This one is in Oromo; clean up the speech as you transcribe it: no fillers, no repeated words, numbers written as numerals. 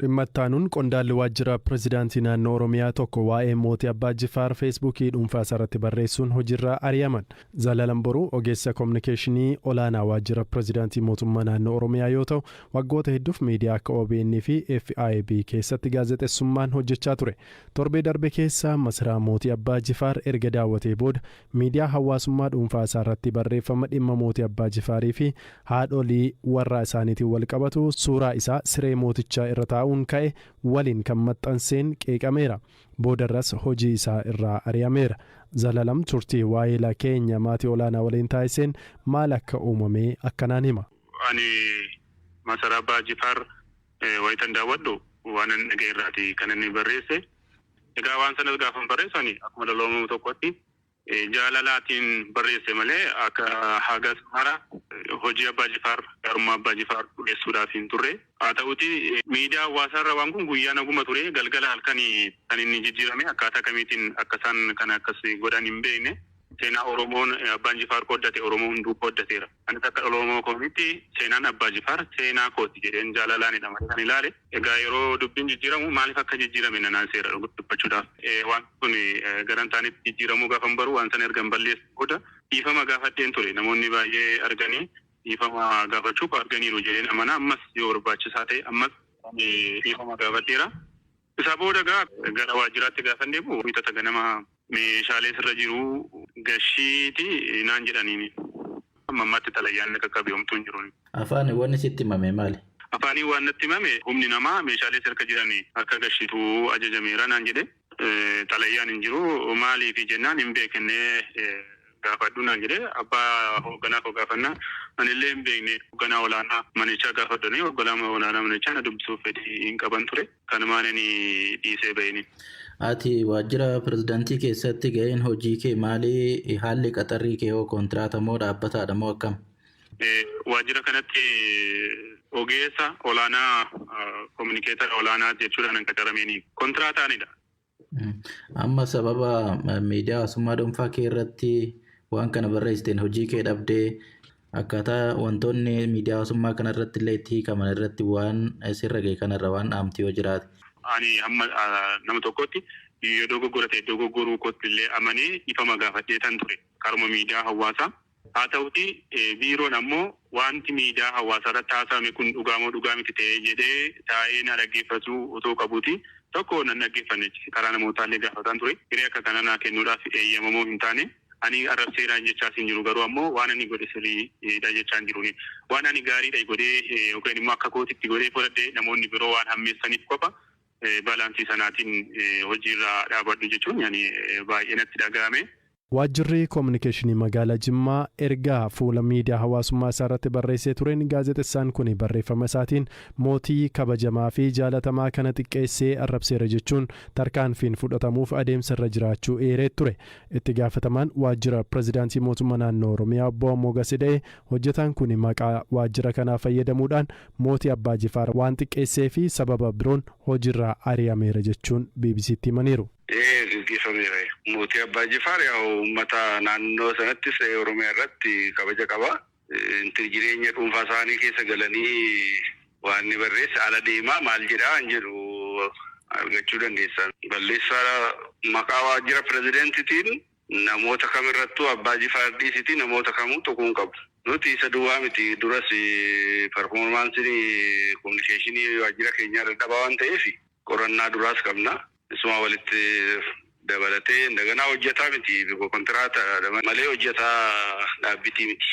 Dhimmattaanuun qondaalli waajjira pirezidaantii naannoo Oromiyaa tokko waa'ee mootii Abbaa Jifaar feesbuukii dhuunfaa irratti barreessuun hojiirraa ari'aman. Zalalam Boruu ogeessa kominikeeshinii olaanaa waajjira pirezidaantii mootummaa naannoo Oromiyaa yoo ta'u, waggoota hedduuf miidiyaa akka OBN fi FIB keessatti gaazexeessummaan hojjechaa ture. Torbee darbe keessa masaraa mootii Abbaa Jifaar erga daawwatee booda miidiyaa hawaasummaa dhuunfaa irratti barreeffama dhimma mootii Abbaa Jifaarii fi haadholii warra isaaniitiin wal qabatu suuraa isaa siree mootichaa irra taa'uun ka'e waliin kan maxxanseen qeeqameera. Boodarras hojii isaa irraa ari'ameera. Zalalam turtii waa'ee keenya maatii olaanaa waliin taasiseen maal akka uumame akkanaan hima. Ani masaraa Abbaa Jifaar wayitan daawwadhu waan dhaga'e irraati kan inni barreesse. Egaa waan sanas gaafa barreessani akkuma dhaloomamu tokkotti jaalalaatiin barreesse malee akka hagas mara hojii Abbaa Jifaar garummaa Abbaa Jifaar dhiyeessuudhaaf hin turre. Haa ta'uti miidiyaa hawaasaarra waan kun guyyaa naguma ture galgala halkanii kan inni jijjiirame akkaataa kamiitiin akka isaan kana akkas godhan hin beekne. Seenaa Oromoon Abbaan Jifaar qoddate Oromoo hunduu qoddateera. Anis akka Oromoo koomitti seenaan Abbaa Jifaar seenaa kooti jedheen jaalalaanidha malee kan ilaale. Egaa yeroo dubbiin jijjiiramu maaliif akka jijjiirame nanaan seera dubbachuudhaaf. Waan kun garantaanitti jijjiiramuu gaafa baru waan sana ergan balleessu booda dhiifama gaafadheen ture. Namoonni baay'ee arganii dhiifama gaafachuuf arganiiru jedheen amana ammas yoo barbaachisaa ta'e ammas dhiifama gaafadheera. Isa booda gara waajjiraatti gaafa deemu wiixata ganama meeshaalee sirra jiru gashiiti naan jedhaniini. Mammaatti xalayyaan akka qabeeyomtuun jiruun. Afaan waan sitti himame maali? Afaanii waan natti himame humni namaa meeshaalee sirka jiranii akka gashiitu ajajameera naan jedhe. Xalayyaan hin jiru maaliif jennaan hin beekne gaafadhu naan jedhe. Abbaa hoogganaa koo gaafannaa anillee hin beekne hoogganaa olaanaa manichaa gaafadhanii hoogganaa olaanaa manichaa na dubbisuuf fedhii hin qaban ture. Kanumaan inni dhiisee bahini. Ati waajjira pirezidaantii keessatti ga'een hojii kee maali? Haalli qaxarrii kee hoo kontiraata moo dhaabbataadha moo akkam? Waajjira kanatti ogeessa olaanaa kominikeetara olaanaa jechuudhaan qaxarameeni kontiraataanidha. Amma sababa miidiyaa hawaasummaa dhuunfaa kee irratti waan kana barreessiteen hojii kee dhabdee akkaataa wantoonni miidiyaa hawaasummaa kana irratti illee itti hiikaman irratti waan sirra ga'e kanarra waan dhaamti yoo jiraate. Ani amma nama tokkotti yoo dogoggora ta'e dogoggoruu kootti illee amanee ifama gaafadhee tan ture karuma miidiyaa hawaasaa. Haa ta'uti biiroon ammoo wanti miidiyaa hawaasaa irratti haasa'ame kun dhugaa moo dhugaa miti ta'ee jedhee taa'ee na dhaggeeffatu otoo qabuuti tokko nan dhaggeeffanne karaa namootaallee gaafatan ture. Hiree akka kana naa kennuudhaaf eeyyamamoo hin taane. Ani arrabseeraan jechaas hin jiru garuu ammoo waan ani godhe sirriidha jechaa hin jiruuni. Waan ani gaariidha godhee yookaan immoo akka kootitti godhee fudhadhee namoonni biroo waan hammeessaniif qofa balaansii sanaatiin hojiirra dhaabadhu jechuun baay'ee natti dhaga'ame. Waajjirri kominikeeshinii magaalaa Jimmaa ergaa fuula miidiyaa hawaasummaa isaa irratti barreessee tureen gaazexeessaan kun barreeffama isaatiin mootii kabajamaa fi jaalatamaa kana xiqqeessee arrabseera jechuun tarkaanfiin fudhatamuuf adeemsa irra jiraachuu eeree ture. Itti gaafatamaan waajjira pirezidaantii mootummaa naannoo Oromiyaa Obbo Mogas Hidhee hojjetaan kun maqaa waajjira kanaa fayyadamuudhaan mootii Abbaa Jifaar waan xiqqeessee fi sababa biroon hojiirraa ari'ameera jechuun BBC'tti himaniiru. Mootii Abbaa Jifaar uummata naannoo sanattis Oromiyaa irratti kabaja qaba. Jireenya dhuunfaa isaanii keessa galanii waan inni barreesse ala deemaa maal jedhaa hin jedhu argachuu dandeessan. Balleessaa maqaa waajjira pirezidaantiitiin namoota kamirrattuu Abbaa Jifaar dhiisiti namoota kamuu tuquun qabu. Nuti isa duwwaa miti duras performaansiin kominikeeshinii waajjira keenyaa dadhabaa waan ta'eef qorannaa duraas qabna. Isuma walitti dabalatee daganaa hojjetaa miti kontiraata malee hojjetaa dhaabbitii miti.